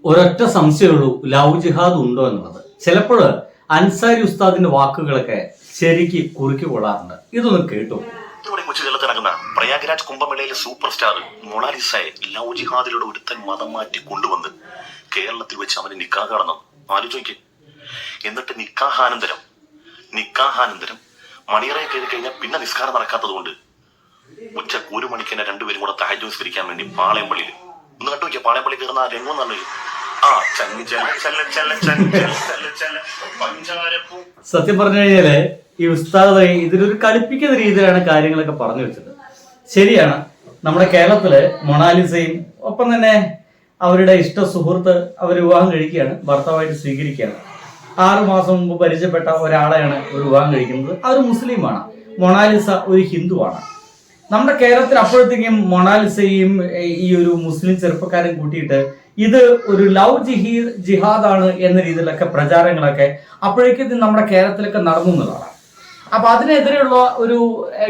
ഒരൊറ്റ സംശയമുള്ളൂ, ലവ് ജിഹാദ് ഉണ്ടോ എന്നുള്ളത്. ചിലപ്പോൾ അൻസാരി ഉസ്താദിന്റെ വാക്കുകളൊക്കെ ശരിക്ക് കുറുക്കി കൊള്ളാറുണ്ട്. ഇതൊന്ന് കേട്ടു. കൊച്ചു കേരളത്തിൽ നടക്കുന്ന പ്രയാഗ്രാജ് കുംഭമേളയിലെ സൂപ്പർ സ്റ്റാർ മൊണാലിസയെ ലവ് ജിഹാദിലൂടെ ഒരുത്തൻ മതം മാറ്റി കൊണ്ടുവന്ന് കേരളത്തിൽ വെച്ച് അവന് നിക്കാഹ് നടന്നു. ആലോചിക്ക്. എന്നിട്ട് നിക്കാഹാനന്തരം മണിയറയെ കയറി കഴിഞ്ഞാൽ പിന്നെ നിസ്കാരം നടക്കാത്തത് കൊണ്ട് ഉച്ചക്ക് 1 മണിക്ക് തന്നെ രണ്ടുപേരും കൂടെ തഹജ്ജുദ് നിസ്കരിക്കാൻ വേണ്ടി പാളയംപള്ളിയിൽ ഒന്ന് കണ്ടു നോക്കിയാൽ പാളയംപള്ളി കയറുന്ന ആ രംഗം എന്ന് പറഞ്ഞു. സത്യം പറഞ്ഞു കഴിഞ്ഞാല് ഈ ഉസ്താദ് ഇതിലൊരു കളിപ്പിക്കുന്ന രീതിയിലാണ് കാര്യങ്ങളൊക്കെ പറഞ്ഞു വെച്ചത്. ശരിയാണ്, നമ്മുടെ കേരളത്തില് മൊണാലിസയും ഒപ്പം തന്നെ അവരുടെ ഇഷ്ട സുഹൃത്ത് അവർ വിവാഹം കഴിക്കുകയാണ്, ഭർത്താവായിട്ട് സ്വീകരിക്കുകയാണ്. 6 മാസം മുമ്പ് പരിചയപ്പെട്ട ഒരാളെയാണ് ഒരു വിവാഹം കഴിക്കുന്നത്. അവർ മുസ്ലിമാണ്. മൊണാലിസ ഒരു ഹിന്ദുവാണ്. നമ്മുടെ കേരളത്തിൽ അപ്പോഴത്തേക്കും മൊണാലിസയും ഈ ഒരു മുസ്ലിം ചെറുപ്പക്കാരും കൂട്ടിയിട്ട് ഇത് ഒരു ലവ് ജിഹാദാണ് എന്ന രീതിയിലൊക്കെ പ്രചാരങ്ങളൊക്കെ അപ്പോഴേക്കും നമ്മുടെ കേരളത്തിലൊക്കെ നടന്നു എന്നതാണ്. അപ്പൊ അതിനെതിരെയുള്ള ഒരു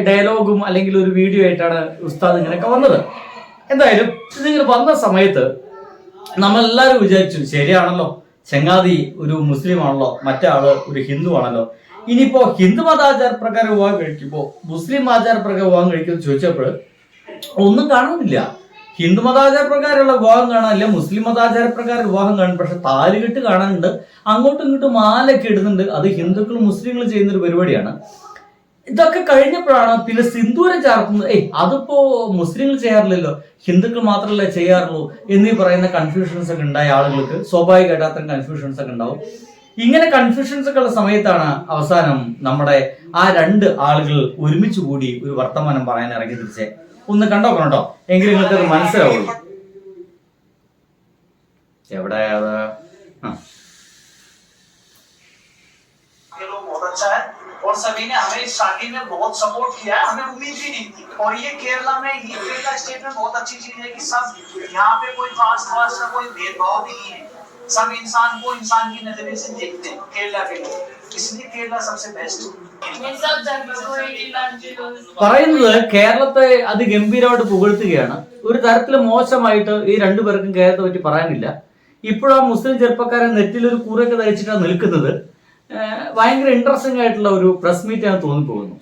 ഡയലോഗും അല്ലെങ്കിൽ ഒരു വീഡിയോ ആയിട്ടാണ് ഉസ്താദ് ഇങ്ങനെയൊക്കെ വന്നത്. എന്തായാലും ഇതിങ്ങനെ വന്ന സമയത്ത് നമ്മളെല്ലാവരും വിചാരിച്ചു, ശരിയാണല്ലോ, ചങ്ങാതി ഒരു മുസ്ലിം ആണല്ലോ, മറ്റേ ആള് ഒരു ഹിന്ദു ആണല്ലോ. ഇനിയിപ്പോ ഹിന്ദു മതാചാരപ്രകാരം വിവാഹം കഴിക്കുമ്പോ മുസ്ലിം ആചാരപ്രകാരം വിവാഹം കഴിക്കുമെന്ന് ചോദിച്ചപ്പോൾ ഒന്നും കാണുന്നില്ല. ഹിന്ദു മതാചാരപ്രകാരമുള്ള വിവാഹം കാണാനില്ല, മുസ്ലിം മതാചാരപ്രകാരം വിവാഹം കാണും. പക്ഷെ താലികെട്ട് കാണാനുണ്ട്, അങ്ങോട്ടും ഇങ്ങോട്ടും മാലൊക്കെ ഇടുന്നുണ്ട്. അത് ഹിന്ദുക്കളും മുസ്ലിങ്ങളും ചെയ്യുന്ന ഒരു പരിപാടിയാണ്. ഇതൊക്കെ കഴിഞ്ഞപ്പോഴാണ് പിന്നെ സിന്ദൂരം ചാർത്തുന്നത്. അതിപ്പോ മുസ്ലിങ്ങൾ ചെയ്യാറില്ലല്ലോ, ഹിന്ദുക്കൾ മാത്രമല്ലേ ചെയ്യാറുള്ളൂ എന്നീ പറയുന്ന കൺഫ്യൂഷൻസ് ഒക്കെ ഉണ്ടായ ആളുകൾക്ക് സ്വാഭാവികമായിട്ട് അത്തരം കൺഫ്യൂഷൻസ് ഒക്കെ ഉണ്ടാവും. ഇങ്ങനെ കൺഫ്യൂഷൻസ് ഒക്കെ ഉള്ള സമയത്താണ് അവസാനം നമ്മുടെ ആ 2 ആളുകൾ ഒരുമിച്ച് കൂടി ഒരു വർത്തമാനം പറയാൻ ഇറങ്ങി തിരിച്ചേ. ഒന്ന് കണ്ടോക്കണം കേട്ടോ, എങ്കിലും നിങ്ങൾക്ക് അത് മനസ്സിലാവുള്ളൂ. എവിടെ അത് और सभी ने हमें शादी में बहुत सपोर्ट किया है, हमें उम्मीद भी नहीं थी। और ये केरला में, ये केरला स्टेट में बहुत अच्छी चीज है कि सब यहाँ पे कोई खास का कोई भेदभाव नहीं है, सब इंसान को इंसान की नजरिए से देखते हैं केरला के लोग, इसलिए केरला सबसे बेस्ट है। പറയുന്നത് കേരളത്തെ അതിഗംഭീരമായിട്ട് പുകഴ്ത്തുകയാണ്. ഒരു തരത്തിൽ മോശമായിട്ട് ഈ 2 പേർക്കും കേരളത്തെ പറ്റി പറയാനില്ല. ഇപ്പോഴും ആ മുസ്ലിം ചെറുപ്പക്കാരൻ നെറ്റിലൊരു കൂറൊക്കെ ധരിച്ചിട്ടാണ് നിൽക്കുന്നത്. ഭയങ്കര ഇൻട്രസ്റ്റിംഗ് ആയിട്ടുള്ള ഒരു പ്രസ് മീറ്റ് ആണ് തോന്നിപ്പോകുന്നു.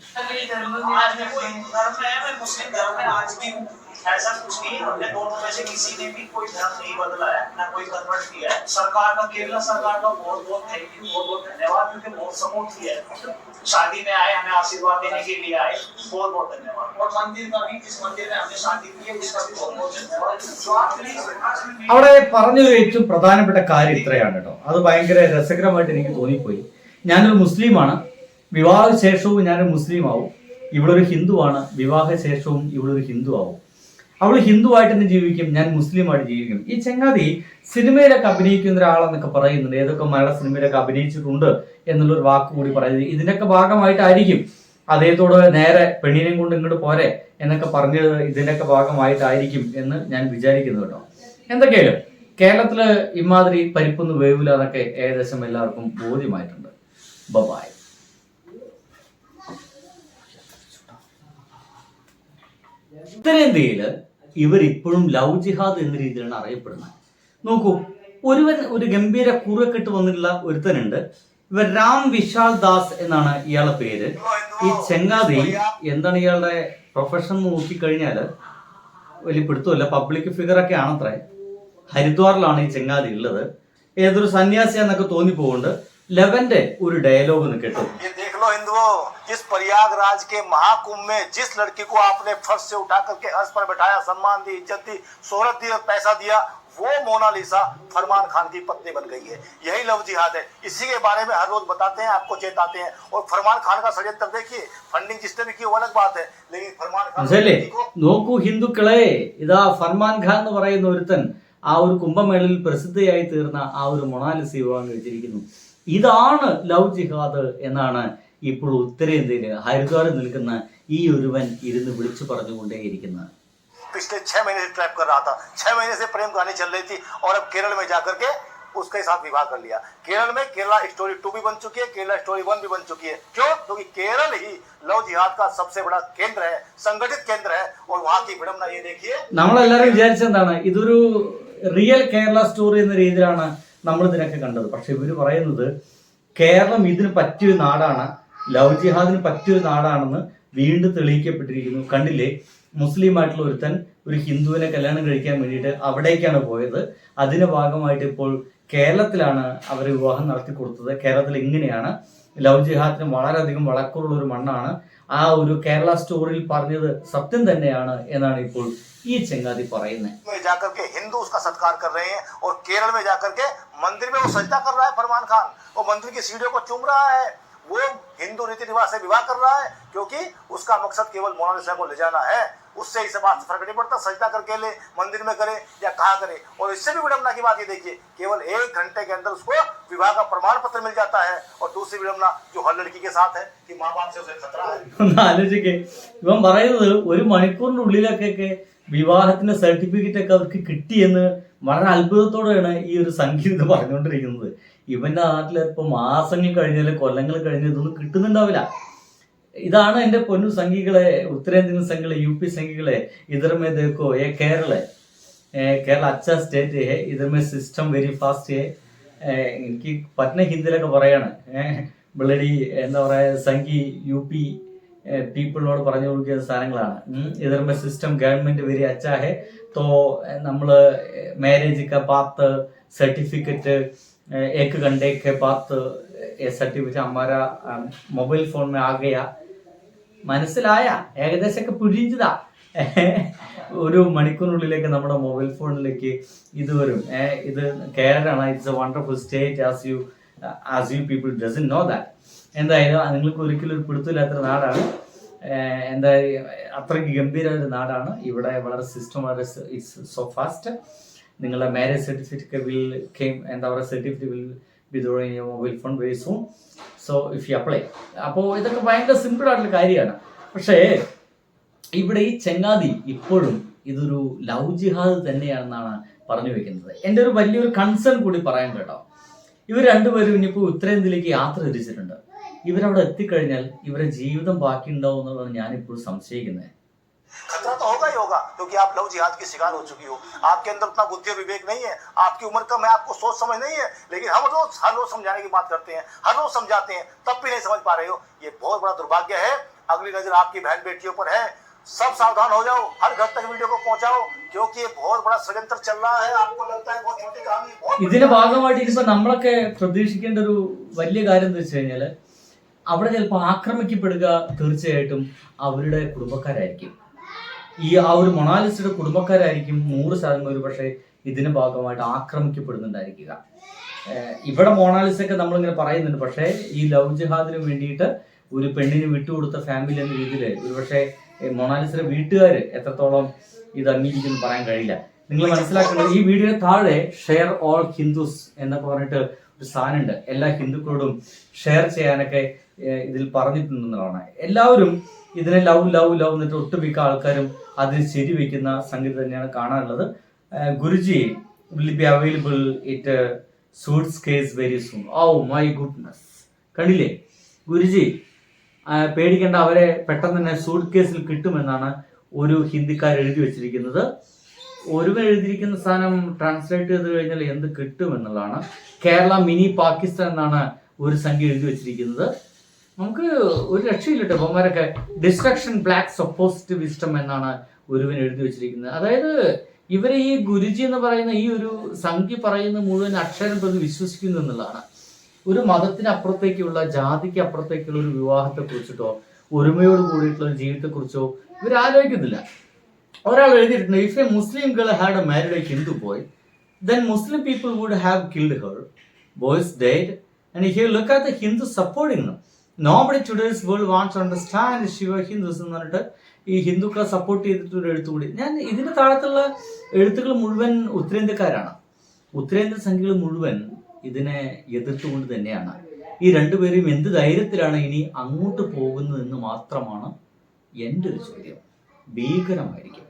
ऐसा कुछ नहीं, हमने दोनों में से किसी ने भी कोई धर्म नहीं बदला है, ना कोई कन्वर्ट किया है। सरकार का, केरला सरकार का बहुत बहुत थैंक यू, बहुत बहुत धन्यवाद, क्योंकि बहुत सपोर्ट किया है। शादी में आए, हमें आशीर्वाद देने के लिए आए, बहुत बहुत धन्यवाद। और मंदिर का भी, जिस मंदिर में हमने शादी की है उसका भी बहुत बहुत धन्यवाद। അവിടെ പറഞ്ഞൊരു ഏറ്റവും പ്രധാനപ്പെട്ട കാര്യം ഇത്രയാണ് കേട്ടോ. അത് ഭയങ്കര രസകരമായിട്ട് എനിക്ക് തോന്നിപ്പോയി. ഞാനൊരു മുസ്ലിമാണ്, വിവാഹശേഷവും ഞാനൊരു മുസ്ലിം ആവും. ഇവളൊരു ഹിന്ദുവാണ്, വിവാഹശേഷവും ഇവളൊരു ഹിന്ദു ആവും. അവൾ ഹിന്ദുവായിട്ട് തന്നെ ജീവിക്കും, ഞാൻ മുസ്ലിമായിട്ട് ജീവിക്കും. ഈ ചങ്ങാതി സിനിമയിലൊക്കെ അഭിനയിക്കുന്ന ഒരാളെന്നൊക്കെ പറയുന്നുണ്ട്. ഏതൊക്കെ മലയാള സിനിമയിലൊക്കെ അഭിനയിച്ചിട്ടുണ്ട് എന്നുള്ളൊരു വാക്ക് കൂടി പറയുന്നത് ഇതിനൊക്കെ ഭാഗമായിട്ടായിരിക്കും. അദ്ദേഹത്തോട് നേരെ പെണ്ണിനെയും കൊണ്ട് ഇങ്ങോട്ട് പോരെ എന്നൊക്കെ പറഞ്ഞത് ഇതിൻ്റെയൊക്കെ ഭാഗമായിട്ടായിരിക്കും എന്ന് ഞാൻ വിചാരിക്കുന്നു കേട്ടോ. എന്തൊക്കെയായാലും കേരളത്തില് ഇമാതിരി പരിപ്പൊന്നും വേവില്ല എന്നൊക്കെ ഏകദേശം എല്ലാവർക്കും ബോധ്യമായിട്ടുണ്ട്. ബൈ. ഉത്തരേന്ത്യയില് ഇവരിപ്പോഴും ലവ് ജിഹാദ് എന്ന രീതിയിലാണ് അറിയപ്പെടുന്നത്. നോക്കൂ, ഒരു ഗംഭീര കൂറൊക്കെ ഇട്ട് വന്നിട്ടുള്ള ഒരുത്തനുണ്ട്. ഇവർ രാം വിശാൽ ദാസ് എന്നാണ് ഇയാളുടെ പേര്. ഈ ചെങ്ങാതി എന്താണ് ഇയാളുടെ പ്രൊഫഷൻ നോക്കിക്കഴിഞ്ഞാല് വലിയ പിടുത്തമല്ല, പബ്ലിക് ഫിഗർ ഒക്കെ ആണത്രേ. ഹരിദ്വാറിലാണ് ഈ ചെങ്ങാതി ഉള്ളത്. ഏതൊരു സന്യാസിയാന്നൊക്കെ തോന്നിപ്പോകൊണ്ട് ലെവന്റെ ഒരു ഡയലോഗ് ഒന്ന് കേട്ടു. इस प्रयागराज के महाकुंभ में जिस लड़की को आपने फर्श से उठा करके अर्श पर बैठाया, सम्मान दी, इज्जत दी, शोहरत दी, पैसा दिया, वो मोनालिसा फरमान खान की पत्नी बन गई है। यही लव जिहाद है। इसी के बारे में हर रोज बताते हैं, आपको चेताते हैं। और फरमान खान का षड्यंत्र देखिए, फंडिंग जिसने भी की वो अलग बात है, लेकिन फरमान खान നോക്കൂ ഹിന്ദുക്കളെ, ഇതാ ഫർമാൻ ഖാൻ എന്ന് പറയുന്ന ഒരുത്തൻ ആ ഒരു കുംഭമേളയിൽ പ്രസിദ്ധയായി തീർന്ന ആ ഒരു മൊണാലിസ വിവാഹം കഴിച്ചിരിക്കുന്നു. ഇതാണ് ലവ് ജിഹാദ് എന്നാണ് ഇപ്പോൾ ഉത്തരേന്ത്യയില് ഹരിദ്വാറിൽ നിൽക്കുന്ന ഈ ഒരുവൻ ഇരുന്ന് വിളിച്ചു പറഞ്ഞുകൊണ്ടേയിരിക്കുന്നത്. पिछले 6 महीने से ट्रैप कर रहा था, 6 महीने से प्रेम कहानी चल रही थी, और अब केरल में जाकर के उसके साथ विवाह कर लिया। केरल में केरला स्टोरी 2 भी बन चुकी है, केरला स्टोरी 1 भी बन चुकी है। क्यों? क्योंकि केरल ही लव जिहाद का सबसे बड़ा केंद्र है, संगठित केंद्र है। और वहां की विडंबना ये देखिए, നമ്മളെല്ലാരും വിചാരിച്ചെന്താണ്, ഇതൊരു റിയൽ കേരള സ്റ്റോറി എന്ന രീതിയിലാണ് നമ്മൾ ഇതിനൊക്കെ കണ്ടത്. പക്ഷെ ഇവർ പറയുന്നത് കേരളം ഇതിന് പറ്റിയൊരു നാടാണ്, ലവ് ജിഹാദിന് പറ്റിയൊരു നാടാണെന്ന് വീണ്ടും തെളിയിക്കപ്പെട്ടിരിക്കുന്നു. കണ്ടില്ലേ, മുസ്ലിം ആയിട്ടുള്ള ഒരുത്തൻ ഒരു ഹിന്ദുവിനെ കല്യാണം കഴിക്കാൻ വേണ്ടിയിട്ട് അവിടേക്കാണ് പോയത്. അതിന്റെ ഭാഗമായിട്ട് ഇപ്പോൾ കേരളത്തിലാണ് അവർ വിവാഹം നടത്തി കൊടുത്തത്. കേരളത്തിൽ ഇങ്ങനെയാണ്. ലവ് ജിഹാദിന് വളരെയധികം വളക്കുള്ള ഒരു മണ്ണാണ്. ആ ഒരു കേരള സ്റ്റോറിയിൽ പറഞ്ഞത് സത്യം തന്നെയാണ് എന്നാണ് ഇപ്പോൾ ഈ चंगादी പറയുന്നത്. जाकर के हिंदू उसका सत्कार कर रहे हैं और केरल में जाकर के मंदिर में वो सजदा कर रहा है फरमान खान, और मंदिर की सीढ़ियों को चूम रहा है। वो हिंदू रीति रिवाज से विवाह कर रहा है क्योंकि उसका मकसद केवल मोनालिसा को ले जाना है। उससे इसे बात फर्क नहीं पड़ता सजदा करके ले मंदिर में करे या कहाँ करे। और इससे भी विडम्बना की बात ये देखिए, केवल 1 घंटे के अंदर उसको विवाह का प्रमाण पत्र मिल जाता है। और दूसरी विडम्बना जो हर लड़की के साथ है कि माँ बाप से उसे खतरा है। ഒന്ന് ആലോചിക്കേ, ഇവൻ പറയുന്നത് 1 മണിക്കൂറിന്റെ ഉള്ളിലൊക്കെ വിവാഹത്തിന്റെ സർട്ടിഫിക്കറ്റ് ഒക്കെ അവർക്ക് കിട്ടിയെന്ന് വളരെ അത്ഭുതത്തോടെയാണ് ഈ ഒരു സംഗീതം പറഞ്ഞുകൊണ്ടിരിക്കുന്നത്. ഇവന്റെ നാട്ടിൽ ഇപ്പൊ മാസങ്ങൾ കഴിഞ്ഞാല് കൊല്ലങ്ങൾ കഴിഞ്ഞാൽ ഇതൊന്നും കിട്ടുന്നുണ്ടാവില്ല. ഇതാണ് എന്റെ പൊന്നു സംഘികളെ, ഉത്തരേന്ത്യൻ സംഘികളെ, യു പി സംഘികളെ, ഇതർമേ ദേക്കോ ഏ കേരള അച്ഛ സ്റ്റേറ്റ് ഹേ, ഇതർമേ സിസ്റ്റം വെരി ഫാസ്റ്റ് ഹേ. എനിക്ക് പറ്റുന്ന ഹിന്ദിയിലൊക്കെ പറയാണ്. ബ്ലഡി എന്താ പറയാ, സംഘി യു പി പീപ്പിളിനോട് പറഞ്ഞു കൊടുക്കുന്ന സാധനങ്ങളാണ്. ഇതർമേ സിസ്റ്റം ഗവൺമെന്റ് വെരി അച്ഛാ ഹേ. തോ നമ്മള് മാരേജ് का बात सर्टिफिकेट 1 घंटे के बाद ये सर्टिफिकेट हमारा मोबाइल फोन में आ गया. മനസ്സിലായ ഏകദേശമൊക്കെ പിഴിഞ്ഞതാ. 1 മണിക്കൂറിനുള്ളിലേക്ക് നമ്മുടെ മൊബൈൽ ഫോണിലേക്ക് ഇത് വരും. ഇത് കേരളമാണ്. It's A wonderful state as you people doesn't know that. എന്തായാലും നിങ്ങൾക്ക് ഒരിക്കലും ഒരു പിടുത്തമില്ലാത്ത നാടാണ്. എന്തായാലും അത്രയ്ക്ക് ഗംഭീരമായ നാടാണ്. ഇവിടെ വളരെ സിസ്റ്റം വളരെ ഇറ്റ്സ് സോ ഫാസ്റ്റ്. നിങ്ങളുടെ മാരേജ് സർട്ടിഫിക്കറ്റ് എന്താ പറയുക, certificate will be in your mobile phone very soon. So if you apply. അപ്പോൾ ഇതൊക്കെ ഭയങ്കര സിമ്പിൾ ആയിട്ടുള്ള കാര്യമാണ്. പക്ഷേ ഇവിടെ ഈ ചങ്ങാതി ഇപ്പോഴും ഇതൊരു ലവ് ജിഹാദ് തന്നെയാണെന്നാണ് പറഞ്ഞു വെക്കുന്നത്. എൻ്റെ ഒരു വലിയൊരു കൺസേൺ കൂടി പറയാൻ കേട്ടോ. ഇവർ രണ്ടുപേരും ഇനിയിപ്പോൾ ഉത്തരേന്ത്യയിലേക്ക് യാത്ര തിരിച്ചിട്ടുണ്ട്. ഇവരവിടെ എത്തിക്കഴിഞ്ഞാൽ ഇവരുടെ ജീവിതം ബാക്കി ഉണ്ടാവും എന്നുള്ളതാണ് ഞാനിപ്പോൾ സംശയിക്കുന്നത്. खतरा तो होगा ही होगा क्योंकि आप लव जिहाद की शिकार हो चुकी हो। आपके अंदर उतना बुद्धि और विवेक नहीं है, आपकी उम्र कम है, आपको सोच समझ नहीं है। लेकिन हम हर रोज समझाने की बात करते हैं, हर रोज समझाते हैं, तब भी नहीं समझ पा रहे हो। ये बहुत बड़ा दुर्भाग्य है। अगली नजर आपकी बहन बेटियों पर है। सब सावधान हो जाओ, हर घर तक वीडियो को पहुंचाओ क्योंकि ये बहुत बड़ा षड्यंत्र चल रहा है। आपको लगता है बहुत छोटी कहानी, ഇതിന്റെ ഭാഗമായിട്ട് ഇനിയിപ്പോ നമ്മളൊക്കെ പ്രതീക്ഷിക്കേണ്ട ഒരു വലിയ കാര്യം എന്താ വെച്ച് കഴിഞ്ഞാല്, അവിടെ ചിലപ്പോൾ ആക്രമിക്കപ്പെടുക തീർച്ചയായിട്ടും അവരുടെ കുടുംബക്കാരായിരിക്കും. ആ ഒരു മൊണാലിസയുടെ കുടുംബക്കാരായിരിക്കും 100% ഒരു പക്ഷേ ഇതിന്റെ ഭാഗമായിട്ട് ആക്രമിക്കപ്പെടുന്നുണ്ടായിരിക്കുക. ഇവിടെ മൊണാലിസൊക്കെ നമ്മളിങ്ങനെ പറയുന്നുണ്ട്. പക്ഷേ ഈ ലവ് ജിഹാദിന് വേണ്ടിയിട്ട് ഒരു പെണ്ണിന് വിട്ടുകൊടുത്ത ഫാമിലി എന്ന രീതിയിൽ ഒരു പക്ഷേ മൊണാലിസയുടെ വീട്ടുകാർ എത്രത്തോളം ഇത് അംഗീകരിക്കുമെന്ന് പറയാൻ കഴിയില്ല. നിങ്ങൾ മനസ്സിലാക്കേണ്ടത്, ഈ വീഡിയോ താഴെ ഷെയർ ഓൾ ഹിന്ദുസ് എന്നൊക്കെ പറഞ്ഞിട്ട് ഒരു സാധനമുണ്ട്. എല്ലാ ഹിന്ദുക്കളോടും ഷെയർ ചെയ്യാനൊക്കെ ഇതിൽ പറഞ്ഞിട്ടുണ്ടെന്നാണ്. എല്ലാവരും ഇതിനെ ലവ് ലവ് ലവ് എന്നിട്ട് ഒട്ടുമിക്ക ആൾക്കാരും അതിന് ശരിവെക്കുന്ന സംഗതി തന്നെയാണ് കാണാനുള്ളത്. Guruji will be available it suits case very soon. Oh my goodness, കണ്ടില്ലേ ഗുരുജി പേടിക്കേണ്ട, അവരെ പെട്ടെന്ന് തന്നെ സൂട്ട് കേസിൽ കിട്ടുമെന്നാണ് ഒരു ഹിന്ദിക്കാർ എഴുതി വെച്ചിരിക്കുന്നത്. ഒരുവൻ എഴുതിയിരിക്കുന്ന സാധനം ട്രാൻസ്ലേറ്റ് ചെയ്ത് കഴിഞ്ഞാൽ എന്ത് കിട്ടുമെന്നുള്ളതാണ്. കേരള മിനി പാകിസ്ഥാൻ എന്നാണ് ഒരു സംഖ്യ എഴുതി വെച്ചിരിക്കുന്നത്. നമുക്ക് ഒരു രക്ഷയില്ലട്ടോ ഇവന്മാരൊക്കെ. ഡിസ്ട്രക്ഷൻ ബ്ലാക്സ് ഓപ്പോസിറ്റ് വിസ്റ്റം എന്നാണ് ഒരുവൻ എഴുതി വെച്ചിരിക്കുന്നത്. അതായത് ഇവരെ ഈ ഗുരുജി എന്ന് പറയുന്ന ഈ ഒരു സംഖ്യ പറയുന്ന മുഴുവൻ അക്ഷരം പ്രതി വിശ്വസിക്കുന്നു എന്നുള്ളതാണ്. ഒരു മതത്തിന് അപ്പുറത്തേക്കുള്ള, ജാതിക്ക് അപ്പുറത്തേക്കുള്ള ഒരു വിവാഹത്തെ കുറിച്ചിട്ടോ ഒരുമയോട് കൂടിയിട്ടുള്ള ഒരു ജീവിതത്തെ കുറിച്ചോ ഇവർ ആലോചിക്കുന്നില്ല. ഒരാൾ എഴുതിയിട്ടുണ്ട്, if a Muslim girl had married A Hindu boy then Muslim people would have killed her. Boys dead, and here look at the Hindus supporting them. Nobody today's world wants to understand Shiva Hindus എന്ന് പറഞ്ഞിട്ട് ഈ ഹിന്ദുക്കളെ support ചെയ്തിട്ടൊരു എഴുത്തുകൂടി. ഞാൻ ഇതിന്റെ താഴത്തുള്ള എഴുത്തുകൾ മുഴുവൻ ഉത്തരേന്ത്യക്കാരാണ്. ഉത്തരേന്ത്യൻ സംഖ്യകൾ മുഴുവൻ ഇതിനെ എതിർത്തുകൊണ്ട് തന്നെയാണ്. ഈ രണ്ടുപേരും എന്ത് ധൈര്യത്തിലാണ് ഇനി അങ്ങോട്ട് പോകുന്നതെന്ന് മാത്രമാണ് എൻ്റെ ഒരു ചോദ്യം. ഭീകരമായിരിക്കും.